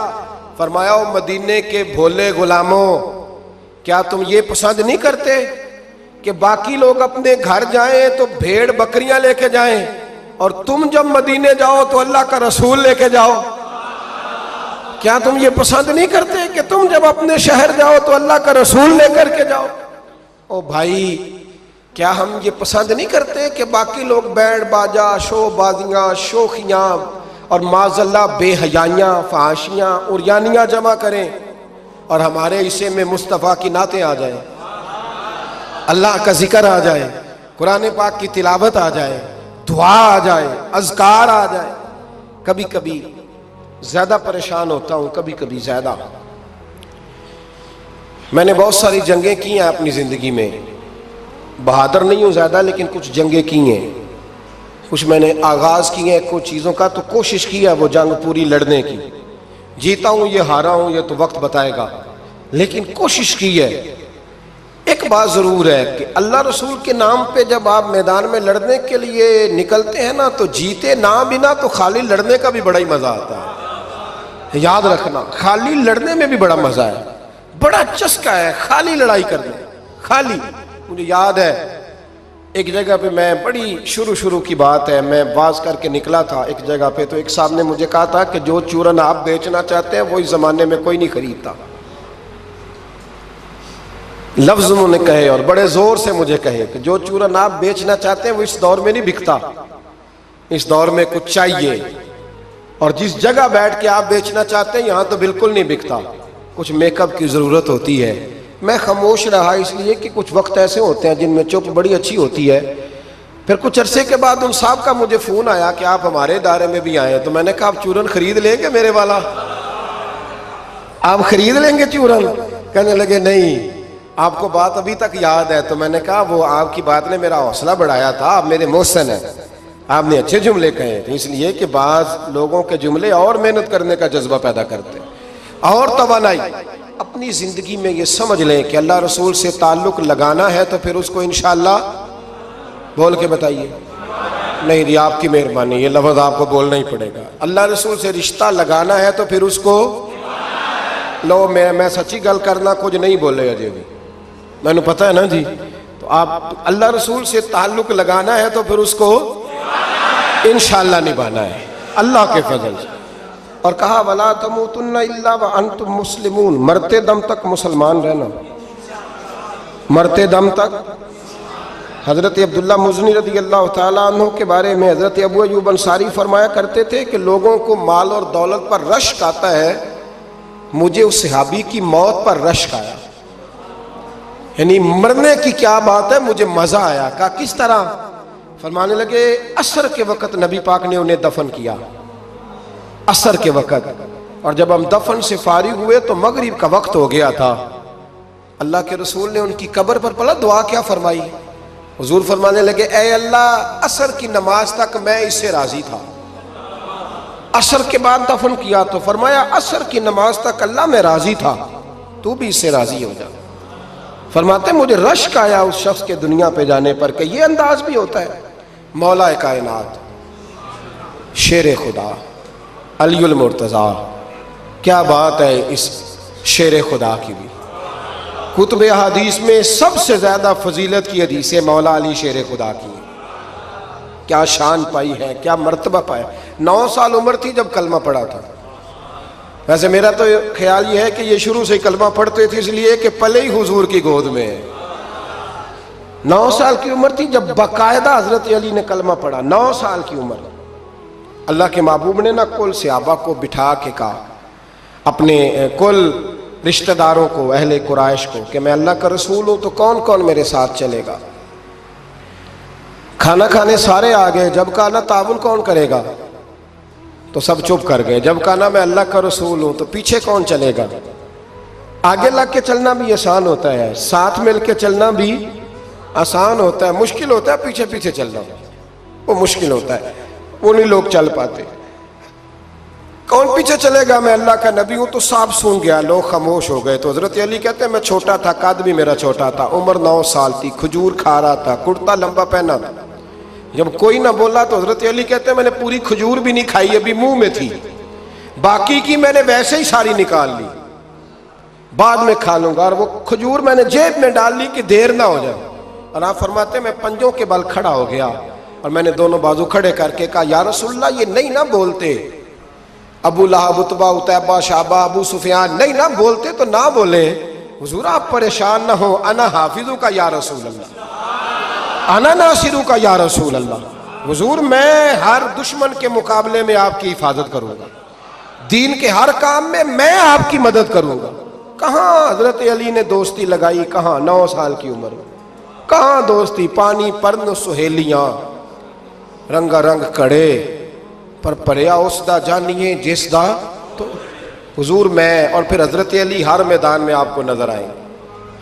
فرمایا او مدینے کے بھولے غلاموں، کیا تم یہ پسند نہیں کرتے کہ باقی لوگ اپنے گھر جائیں تو بھیڑ بکریاں لے کے جائیں، اور تم جب مدینے جاؤ تو اللہ کا رسول لے کے جاؤ؟ کیا تم یہ پسند نہیں کرتے کہ تم جب اپنے شہر جاؤ تو اللہ کا رسول لے کر کے جاؤ؟ او بھائی، کیا ہم یہ پسند نہیں کرتے کہ باقی لوگ بینڈ باجا، شو بازیاں، شوخیاں اور معاذ اللہ بے حیائیاں، فحاشیاں، عریانیاں جمع کریں، اور ہمارے حصے میں مصطفیٰ کی نعتیں آ جائیں، اللہ کا ذکر آ جائے، قرآن پاک کی تلاوت آ جائے، دعا آ جائے، اذکار آ جائے؟ کبھی کبھی زیادہ پریشان ہوتا ہوں، کبھی کبھی زیادہ۔ میں نے بہت ساری جنگیں کی ہیں اپنی زندگی میں، بہادر نہیں ہوں زیادہ، لیکن کچھ جنگیں کی ہیں، کچھ میں نے آغاز کی ہیں کچھ چیزوں کا، تو کوشش کی ہے وہ جنگ پوری لڑنے کی۔ جیتا ہوں یہ ہارا ہوں یہ تو وقت بتائے گا، لیکن کوشش کی ہے۔ ایک بات ضرور ہے کہ اللہ رسول کے نام پہ جب آپ میدان میں لڑنے کے لیے نکلتے ہیں نا، تو جیتے نہ بنا تو خالی لڑنے کا بھی بڑا ہی مزہ آتا ہے۔ یاد رکھنا، خالی لڑنے میں بھی بڑا مزہ ہے، بڑا چسکا ہے خالی لڑائی کرنے، خالی۔ مجھے یاد ہے ایک جگہ پہ، میں بڑی شروع کی بات ہے، میں واز کر کے نکلا تھا ایک جگہ پہ، تو ایک صاحب نے مجھے کہا تھا کہ جو چورن آپ بیچنا چاہتے ہیں وہ اس زمانے میں کوئی نہیں خریدتا۔ لفظ انہوں نے کہے اور بڑے زور سے مجھے کہے کہ جو چورن آپ بیچنا چاہتے ہیں وہ اس دور میں نہیں بکتا، اس دور میں کچھ چاہیے، اور جس جگہ بیٹھ کے آپ بیچنا چاہتے ہیں یہاں تو بالکل نہیں بکتا، کچھ میک اپ کی ضرورت ہوتی ہے۔ میں خاموش رہا اس لیے کہ کچھ وقت ایسے ہوتے ہیں جن میں چپ بڑی اچھی ہوتی ہے۔ پھر کچھ عرصے کے بعد ان صاحب کا مجھے فون آیا کہ آپ ہمارے ادارے میں بھی آئے، تو میں نے کہا آپ چورن خرید لیں گے میرے والا؟ آپ خرید لیں گے چورن؟ کہنے لگے نہیں، آپ کو بات ابھی تک یاد ہے؟ تو میں نے کہا وہ آپ کی بات نے میرا حوصلہ بڑھایا تھا، آپ میرے محسن ہیں، آپ نے اچھے جملے کہے تھے، اس لیے کہ بعض لوگوں کے جملے اور محنت کرنے کا جذبہ پیدا کرتے اور توانائی۔ اپنی زندگی میں یہ سمجھ لیں کہ اللہ رسول سے تعلق لگانا ہے تو پھر اس کو انشاءاللہ بول کے بتائیے، نہیں جی آپ کی مہربانی، یہ لفظ آپ کو بولنا ہی پڑے گا۔ اللہ رسول سے رشتہ لگانا ہے تو پھر اس کو لو، میں سچی گل کرنا کچھ نہیں بولے اجے بھی، میں نے پتہ ہے نا جی۔ تو آپ اللہ رسول سے تعلق لگانا ہے تو پھر اس کو انشاءاللہ نبھانا ہے اللہ کے فضل سے۔ اور کہا وَلَا تَمُوتُنَّ إِلَّا وَأَنْتُمْ مُسْلِمُونَ، مرتے دم تک مسلمان رہنا، مرتے دم تک۔ حضرت عبداللہ مزنی رضی اللہ تعالیٰ عنہ کے بارے میں حضرت ابو ایوب انصاری فرمایا کرتے تھے کہ لوگوں کو مال اور دولت پر رشک آتا ہے، مجھے اس صحابی کی موت پر رشک آیا، یعنی مرنے کی کیا بات ہے، مجھے مزہ آیا۔ کہا کس طرح؟ فرمانے لگے عصر کے وقت نبی پاک نے انہیں دفن کیا، عصر کے وقت، اور جب ہم دفن سے فارغ ہوئے تو مغرب کا وقت ہو گیا تھا۔ اللہ کے رسول نے ان کی قبر پر پڑھا، دعا کیا فرمائی؟ حضور فرمانے لگے اے اللہ عصر کی نماز تک میں اس سے راضی تھا، عصر کے بعد دفن کیا تو فرمایا عصر کی نماز تک اللہ میں راضی تھا، تو بھی اس سے راضی ہو جا۔ فرماتے مجھے رشک آیا اس شخص کے دنیا پہ جانے پر کہ یہ انداز بھی ہوتا ہے۔ مولا کائنات، شیر خدا، علی المرتضیٰ، کیا بات ہے اس شیر خدا کی بھی۔ کتب حدیث میں سب سے زیادہ فضیلت کی حدیث ہے مولا علی شیر خدا کی، کیا شان پائی ہے، کیا مرتبہ پایا۔ 9 سال عمر تھی جب کلمہ پڑھا تھا۔ ویسے میرا تو خیال یہ ہے کہ یہ شروع سے کلمہ پڑھتے تھے اس لیے کہ پلے ہی حضور کی گود میں ہے۔ 9 سال کی عمر تھی جب باقاعدہ حضرت علی نے کلمہ پڑھا، 9 سال کی عمر۔ اللہ کے محبوب نے نہ کل صحابہ کو بٹھا کے کہا، اپنے کل رشتہ داروں کو، اہل قریش کو، کہ میں اللہ کا رسول ہوں تو کون کون میرے ساتھ چلے گا؟ کھانا کھانے سارے آ گئے، جب کہا نا تعاون کون کرے گا تو سب چپ کر گئے، جب کہا نا میں اللہ کا رسول ہوں تو پیچھے کون چلے گا؟ آگے لگ کے چلنا بھی آسان ہوتا ہے، ساتھ مل کے چلنا بھی آسان ہوتا ہے، مشکل ہوتا ہے پیچھے پیچھے چلنا، وہ مشکل ہوتا ہے، وہ نہیں لوگ چل پاتے۔ کون پیچھے چلے گا؟ میں اللہ کا نبی ہوں۔ تو سب سن گیا، لوگ خاموش ہو گئے۔ تو حضرت علی کہتے ہیں میں چھوٹا تھا، قد بھی میرا چھوٹا تھا، عمر 9 سال تھی، کھجور کھا رہا تھا، کرتا لمبا پہنا تھا۔ جب کوئی نہ بولا تو حضرت علی کہتے ہیں میں نے پوری کھجور بھی نہیں کھائی، ابھی منہ میں تھی، باقی کی میں نے ویسے ہی ساری نکال لی، بعد میں کھا لوں گا، اور وہ کھجور میں نے جیب میں ڈال لی کہ دیر نہ ہو جائے۔ اور آپ فرماتے ہیں میں پنجوں کے بل کھڑا ہو گیا اور میں نے دونوں بازو کھڑے کر کے کہا یا رسول اللہ یہ نہیں نہ بولتے، ابو لہب، عتبہ، عتیبہ، شعبہ، ابو سفیان نہیں نہ بولتے تو نہ بولے، حضور آپ پریشان نہ ہو، انا حافظو کا یا رسول اللہ، انا ناصرو کا یا رسول اللہ، حضور میں ہر دشمن کے مقابلے میں آپ کی حفاظت کروں گا، دین کے ہر کام میں آپ کی مدد کروں گا۔ کہاں حضرت علی نے دوستی لگائی؟ کہاں 9 سال کی عمر میں، کہاں دوستی؟ پانی پرن سہیلیاں رنگا رنگ کڑے پر پریا اس دا جانیے جس دا تو حضور میں، اور پھر حضرت علی ہر میدان میں آپ کو نظر آئیں،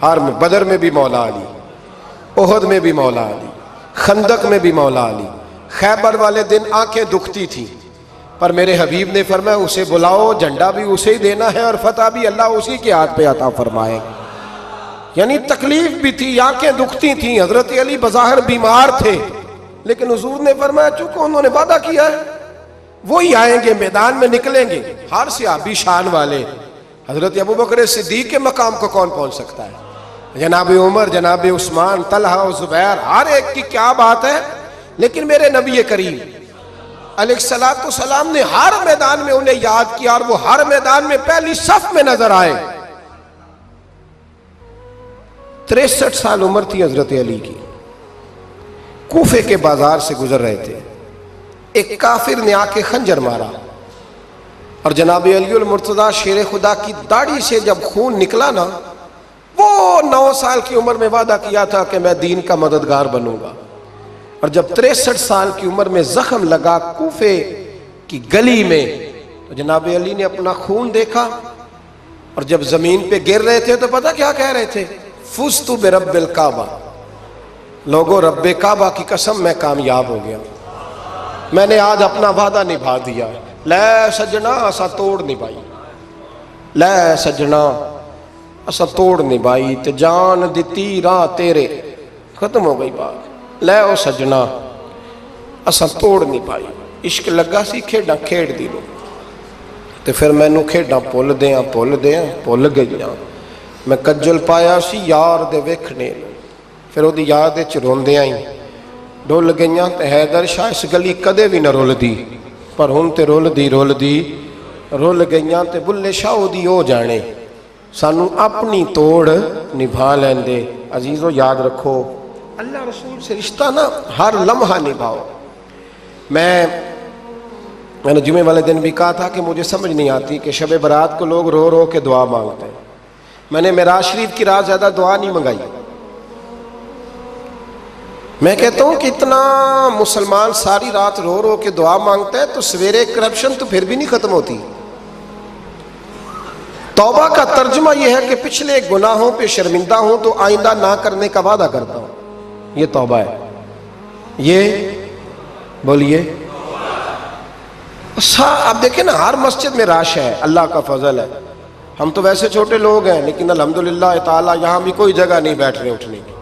ہر میں، بدر میں بھی مولا علی، احد میں بھی مولا علی، خندق میں بھی مولا علی، خیبر والے دن آنکھیں دکھتی تھیں پر میرے حبیب نے فرمایا اسے بلاؤ، جھنڈا بھی اسے ہی دینا ہے اور فتح بھی اللہ اسی کے ہاتھ پہ عطا فرمائے۔ یعنی تکلیف بھی تھی، آنکھیں دکھتی تھیں، حضرت علی بظاہر بیمار تھے، لیکن حضور نے فرمایا چونکہ انہوں نے وعدہ کیا ہے وہی آئیں گے، میدان میں نکلیں گے۔ ہر صحابی شان والے، حضرت ابوبکر صدیق کے مقام کو کون پہنچ سکتا ہے؟ جناب عمر، جناب عثمان، طلحہ و زبیر، ہر ایک کی کیا بات ہے، لیکن میرے نبی کریم علیہ الصلوۃ والسلام نے ہر میدان میں انہیں یاد کیا اور وہ ہر میدان میں پہلی صف میں نظر آئے۔ 63 سال عمر تھی حضرت علی کی، کوفے کے بازار سے گزر رہے تھے، ایک کافر نے آ کے خنجر مارا اور جناب علی المرتضیٰ شیر خدا کی داڑھی سے جب خون نکلا نا، وہ 9 سال کی عمر میں وعدہ کیا تھا کہ میں دین کا مددگار بنوں گا، اور جب 63 سال کی عمر میں زخم لگا کوفے کی گلی میں تو جناب علی نے اپنا خون دیکھا، اور جب زمین پہ گر رہے تھے تو پتہ کیا کہہ رہے تھے؟ فزت برب الکعبہ، لوگوں رب کعبہ کی قسم میں کامیاب ہو گیا، میں نے آج اپنا وعدہ نبھا دیا، لے سجنا اسا توڑ نبھائی، لے سجنا اسا توڑ نبھائی تے جان دتی راہ تیرے، ختم ہو گئی بات، لے او سجنا اسا توڑ نبھائی، عشق لگا سی کھیڈاں کھیڑ دی لو تے پھر مینوں کھیڈاں بھول گئیاں، میں کجل پایا سی یار دے ویکھنے، پھر وہ یاد وچ روندیاں ہی ڈول گئیاں تے حیدر شاہ اس گلی کدے بھی نہ رول دی، پر ہن تے رول گئیاں تے بلے شاہ دی او جانے، سانو اپنی توڑ نبھا لیندے۔ عزیزو یاد رکھو اللہ رسول سے رشتہ نا ہر لمحہ نبھاؤ۔ میں نے جمعے والے دن بھی کہا تھا کہ مجھے سمجھ نہیں آتی کہ شب برات کو لوگ رو رو کے دعا مانگتے ہیں، میں نے معراج شریف کی رات زیادہ دعا نہیں منگائی، میں کہتا ہوں کہ اتنا مسلمان ساری رات رو رو کے دعا مانگتا ہے تو سویرے کرپشن تو پھر بھی نہیں ختم ہوتی۔ توبہ کا ترجمہ یہ ہے کہ پچھلے گناہوں پہ شرمندہ ہوں تو آئندہ نہ کرنے کا وعدہ کرتا ہوں، یہ توبہ ہے، یہ بولیے۔ آپ دیکھیں نا ہر مسجد میں رش ہے، اللہ کا فضل ہے، ہم تو ویسے چھوٹے لوگ ہیں لیکن الحمدللہ تعالیٰ یہاں بھی کوئی جگہ نہیں بیٹھنے اٹھنے کی،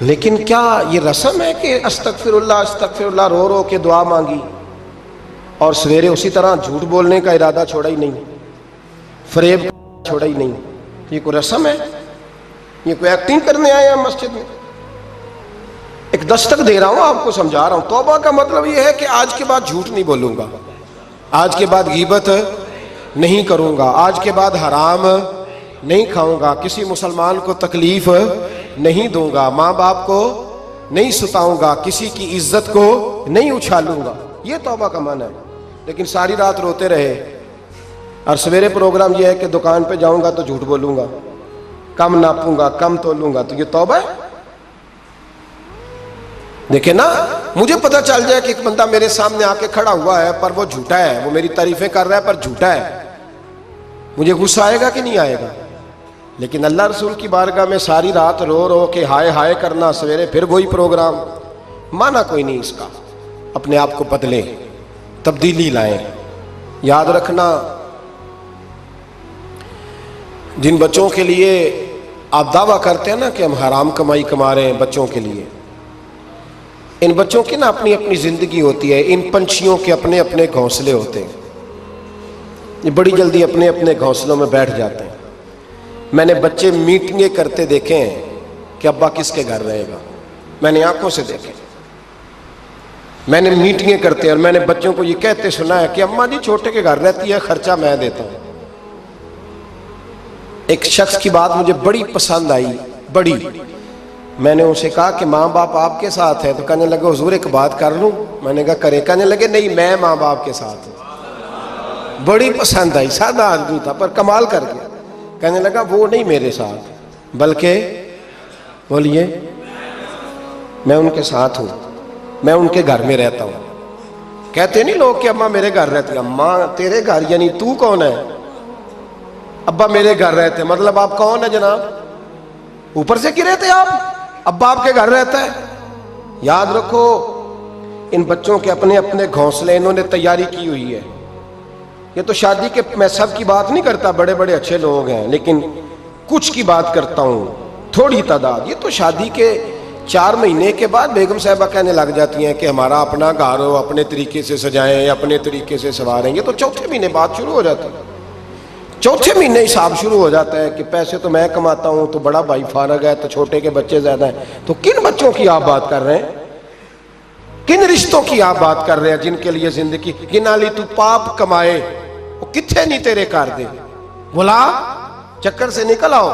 لیکن کیا یہ رسم ہے کہ استغفر اللہ رو رو کے دعا مانگی اور سویرے اسی طرح جھوٹ بولنے کا ارادہ چھوڑا ہی نہیں، فریب چھوڑا ہی نہیں؟ یہ کوئی رسم ہے؟ یہ کوئی ایکٹنگ کرنے آئے ہیں مسجد میں؟ ایک دستک دے رہا ہوں، آپ کو سمجھا رہا ہوں، توبہ کا مطلب یہ ہے کہ آج کے بعد جھوٹ نہیں بولوں گا، آج کے بعد غیبت نہیں کروں گا، آج کے بعد حرام نہیں کھاؤں گا، کسی مسلمان کو تکلیف نہیں دوں گا، ماں باپ کو نہیں ستاؤں گا، کسی کی عزت کو نہیں اچھالوں گا، یہ توبہ کا معنی ہے۔ لیکن ساری رات روتے رہے اور سویرے پروگرام یہ ہے کہ دکان پہ جاؤں گا تو جھوٹ بولوں گا، کم ناپوں گا، کم تولوں گا، تو یہ توبہ ہے؟ دیکھیں نا، مجھے پتہ چل جائے کہ ایک بندہ میرے سامنے آ کے کھڑا ہوا ہے پر وہ جھوٹا ہے، وہ میری تعریفیں کر رہا ہے پر جھوٹا ہے، مجھے غصہ آئے گا کہ نہیں آئے گا؟ لیکن اللہ رسول کی بارگاہ میں ساری رات رو رو کے ہائے ہائے کرنا، سویرے پھر وہی پروگرام، مانا کوئی نہیں اس کا۔ اپنے آپ کو بدلیں، تبدیلی لائیں۔ یاد رکھنا، جن بچوں کے لیے آپ دعویٰ کرتے ہیں نا کہ ہم حرام کمائی کما رہے ہیں بچوں کے لیے، ان بچوں کی نا اپنی اپنی زندگی ہوتی ہے، ان پنچھیوں کے اپنے اپنے گھونسلے ہوتے ہیں، یہ بڑی جلدی اپنے اپنے گھونسلوں میں بیٹھ جاتے ہیں۔ میں نے بچے میٹنگیں کرتے دیکھے ہیں کہ ابا کس کے گھر رہے گا، میں نے آنکھوں سے دیکھے، میں نے میٹنگیں کرتے ہیں اور میں نے بچوں کو یہ کہتے سنا ہے کہ اماں جی چھوٹے کے گھر رہتی ہے، خرچہ میں دیتا ہوں۔ ایک شخص کی بات مجھے بڑی پسند آئی، بڑی، میں نے اسے کہا کہ ماں باپ آپ کے ساتھ ہے، تو کہنے لگے حضور ایک بات کر لوں؟ میں نے کہا کرے، کہنے لگے نہیں میں ماں باپ کے ساتھ ہوں۔ بڑی پسند آئی، سادہ آدمی تھا پر کمال کر گیا، کہنے لگا وہ نہیں میرے ساتھ بلکہ بولیے میں ان کے ساتھ ہوں، میں ان کے گھر میں رہتا ہوں۔ کہتے نہیں لوگ کہ اماں میرے گھر رہتی، اماں تیرے گھر یعنی تو کون ہے؟ ابا میرے گھر رہتے، مطلب آپ کون ہے جناب؟ اوپر سے گرے تھے آپ؟ ابا آپ کے گھر رہتا ہے؟ یاد رکھو، ان بچوں کے اپنے اپنے گھونسلے انہوں نے تیاری کی ہوئی ہے۔ یہ تو شادی کے، میں سب کی بات نہیں کرتا، بڑے بڑے اچھے لوگ ہیں، لیکن کچھ کی بات کرتا ہوں، تھوڑی تعداد۔ یہ تو شادی کے 4 مہینے کے بعد بیگم صاحبہ کہنے لگ جاتی ہیں کہ ہمارا اپنا گھر ہو، اپنے طریقے سے سجائیں، اپنے طریقے سے سنواریں۔ یہ تو چوتھے مہینے بات شروع ہو جاتی ہے، چوتھے مہینے حساب شروع ہو جاتا ہے کہ پیسے تو میں کماتا ہوں، تو بڑا بھائی فارغ ہے، تو چھوٹے کے بچے زیادہ ہیں۔ تو کن بچوں کی آپ بات کر رہے ہیں؟ کن رشتوں کی آپ بات کر رہے ہیں جن کے لیے زندگی گنا لی؟ تو پاپ کمائے وہ کتنے نہیں تیرے کر دے، بلا چکر سے نکل آؤ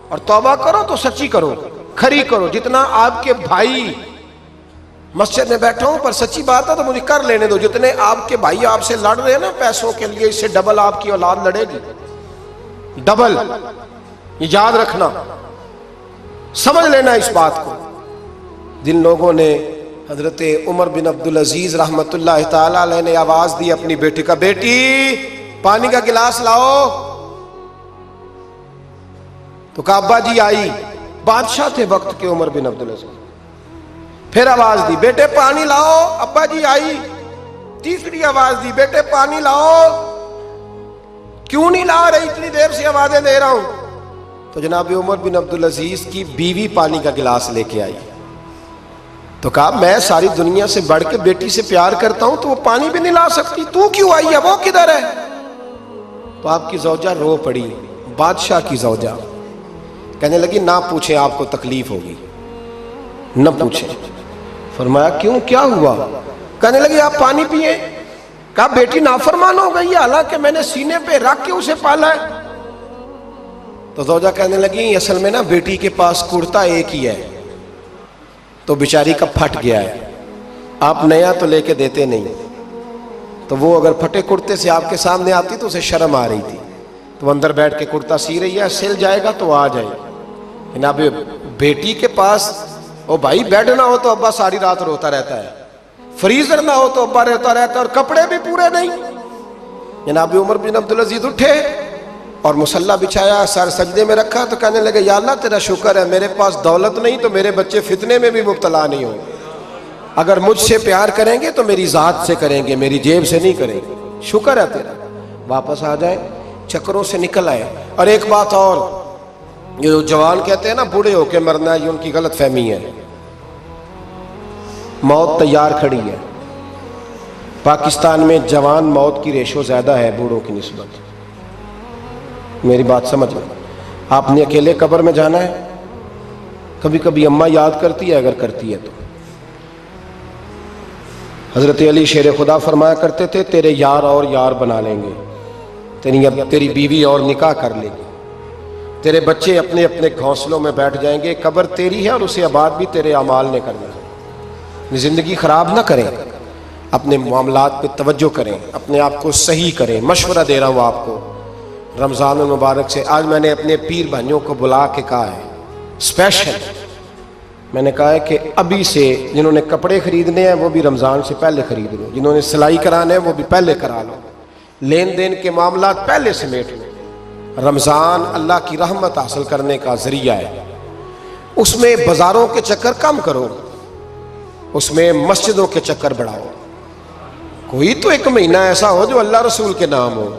اور توبہ کرو تو سچی کرو، کھری کرو۔ جتنا آپ کے بھائی، مسجد میں بیٹھا ہوں پر سچی بات ہے تو مجھے کر لینے دو، جتنے آپ کے بھائی آپ سے لڑ رہے ہیں نا پیسوں کے لیے، اس سے ڈبل آپ کی اولاد لڑے گی، ڈبل۔ یہ یاد رکھنا، سمجھ لینا اس بات کو۔ جن لوگوں نے، حضرت عمر بن عبدالعزیز رحمت اللہ تعالی علیہ نے آواز دی اپنی بیٹی کا، بیٹی پانی کا گلاس لاؤ، تو کہا ابا جی آئی، بادشاہ تھے وقت کے عمر بن عبدالعزیز۔ پھر آواز دی بیٹے پانی لاؤ، ابا جی آئی۔ تیسری آواز دی بیٹے پانی لاؤ، کیوں نہیں لا رہی، اتنی دیر سے آوازیں دے رہا ہوں۔ تو جناب عمر بن عبدالعزیز کی بیوی پانی کا گلاس لے کے آئی، تو کہا میں ساری دنیا سے بڑھ کے بیٹی سے پیار کرتا ہوں تو وہ پانی بھی نہیں لا سکتی، تو کیوں آئی ہے، وہ کدھر ہے؟ تو آپ کی زوجہ رو پڑی، بادشاہ کی زوجہ، کہنے لگی نہ پوچھیں آپ کو تکلیف ہوگی، نہ پوچھیں۔ فرمایا کیوں، کیا ہوا؟ کہنے لگی آپ پانی پیئیں۔ کہا بیٹی نافرمان ہو گئی ہے، حالانکہ میں نے سینے پہ رکھ کے اسے پالا ہے۔ تو زوجہ کہنے لگی اصل میں نا بیٹی کے پاس کرتا ایک ہی ہے، تو بیچاری کا پھٹ گیا ہے، آپ نیا تو لے کے دیتے نہیں، تو وہ اگر پھٹے کرتے سے آپ کے سامنے آتی تو اسے شرم آ رہی تھی، تو اندر بیٹھ کے کرتا سی رہی ہے، سل جائے گا تو آ جائے۔ جناب بیٹی کے پاس، او بھائی بیڈ نہ ہو تو ابا ساری رات روتا رہتا ہے، فریزر نہ ہو تو ابا روتا رہتا ہے، اور کپڑے بھی پورے نہیں۔ جناب عمر بن عبدالعزیز اٹھے اور مصلی بچھایا، سر سجدے میں رکھا، تو کہنے لگے یا اللہ تیرا شکر ہے میرے پاس دولت نہیں تو میرے بچے فتنے میں بھی مبتلا نہیں ہوں، اگر مجھ سے پیار کریں گے تو میری ذات سے کریں گے، میری جیب سے نہیں کریں گے، شکر ہے تیرا۔ واپس آ جائیں، چکروں سے نکل آئے۔ اور ایک بات اور، یہ جو جوان کہتے ہیں نا بوڑھے ہو کے مرنا، یہ ان کی غلط فہمی ہے۔ موت تیار کھڑی ہے، پاکستان میں جوان موت کی ریشو زیادہ ہے بوڑھوں کی نسبت، میری بات سمجھ لیں۔ آپ نے اکیلے قبر میں جانا ہے، کبھی کبھی اماں یاد کرتی ہے اگر کرتی ہے تو۔ حضرت علی شیر خدا فرمایا کرتے تھے تیرے یار اور یار بنا لیں گے، تیری بیوی اور نکاح کر لے گی، تیرے بچے اپنے اپنے گھونسلوں میں بیٹھ جائیں گے، قبر تیری ہے اور اسے آباد بھی تیرے اعمال نے کرنا ہے۔ زندگی خراب نہ کریں، اپنے معاملات پہ توجہ کریں، اپنے آپ کو صحیح کریں۔ مشورہ دے رہا ہوں آپ کو رمضان المبارک سے، آج میں نے اپنے پیر بھائیوں کو بلا کے کہا ہے اسپیشل، میں نے کہا ہے کہ ابھی سے جنہوں نے کپڑے خریدنے ہیں وہ بھی رمضان سے پہلے خرید لو، جنہوں نے سلائی کرانے ہیں وہ بھی پہلے کرا لو، لین دین کے معاملات پہلے سمیٹ لو۔ رمضان اللہ کی رحمت حاصل کرنے کا ذریعہ ہے، اس میں بازاروں کے چکر کم کرو، اس میں مسجدوں کے چکر بڑھاؤ۔ کوئی تو ایک مہینہ ایسا ہو جو اللہ رسول کے نام ہو،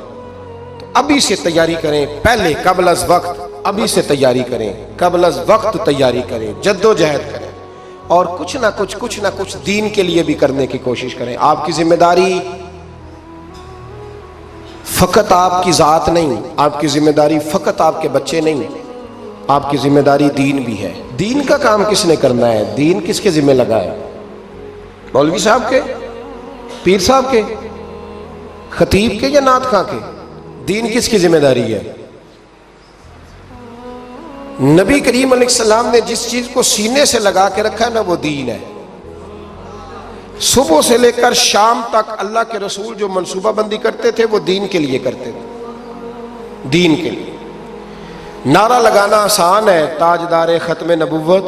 تو ابھی سے تیاری کریں، پہلے قبل از وقت ابھی سے تیاری کریں، قبل از وقت تیاری کریں، جد و جہد کریں، اور کچھ نہ کچھ دین کے لیے بھی کرنے کی کوشش کریں۔ آپ کی ذمہ داری فقط آپ کی ذات نہیں، آپ کی ذمہ داری فقط آپ کے بچے نہیں، آپ کی ذمہ داری دین بھی ہے۔ دین کا کام کس نے کرنا ہے؟ دین کس کے ذمہ لگا ہے؟ مولوی صاحب کے، پیر صاحب کے، خطیب کے یا نعت خواں کے؟ دین کس کی ذمہ داری ہے؟ نبی کریم علیہ السلام نے جس چیز کو سینے سے لگا کے رکھا ہے نا، وہ دین ہے۔ صبح سے لے کر شام تک اللہ کے رسول جو منصوبہ بندی کرتے تھے وہ دین کے لیے کرتے تھے، دین کے لیے۔ نعرہ لگانا آسان ہے، تاجدار ختم نبوت،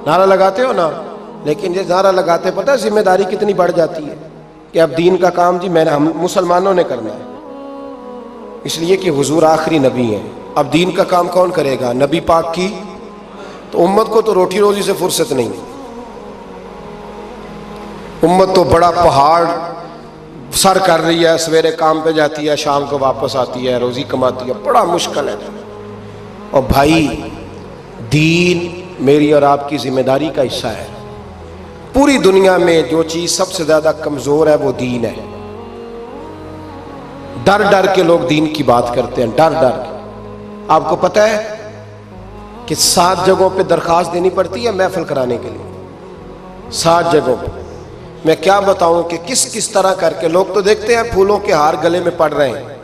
نعرہ لگاتے ہو نا، لیکن یہ نعرہ لگاتے پتہ ہے ذمہ داری کتنی بڑھ جاتی ہے کہ اب دین کا کام جی ہم مسلمانوں نے کرنا ہے، اس لیے کہ حضور آخری نبی ہیں۔ اب دین کا کام کون کرے گا؟ نبی پاک کی، تو امت کو تو روٹی روزی سے فرصت نہیں، امت تو بڑا پہاڑ سر کر رہی ہے، سویرے کام پہ جاتی ہے، شام کو واپس آتی ہے، روزی کماتی ہے، بڑا مشکل ہے۔ اور بھائی دین میری اور آپ کی ذمہ داری کا حصہ ہے۔ پوری دنیا میں جو چیز سب سے زیادہ کمزور ہے وہ دین ہے۔ ڈر ڈر کے لوگ دین کی بات کرتے ہیں، ڈر ڈر کے۔ آپ کو پتہ ہے کہ 7 جگہوں پہ درخواست دینی پڑتی ہے محفل کرانے کے لیے، 7 جگہوں پہ۔ میں کیا بتاؤں کہ کس طرح کر کے لوگ تو دیکھتے ہیں پھولوں کے ہار گلے میں پڑ رہے ہیں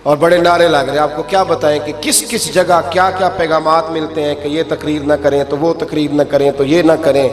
اور بڑے نعرے لگ رہے ہیں، آپ کو کیا بتائیں کہ کس جگہ کیا پیغامات ملتے ہیں کہ یہ تقریر نہ کریں تو وہ تقریر نہ کریں تو یہ نہ کریں۔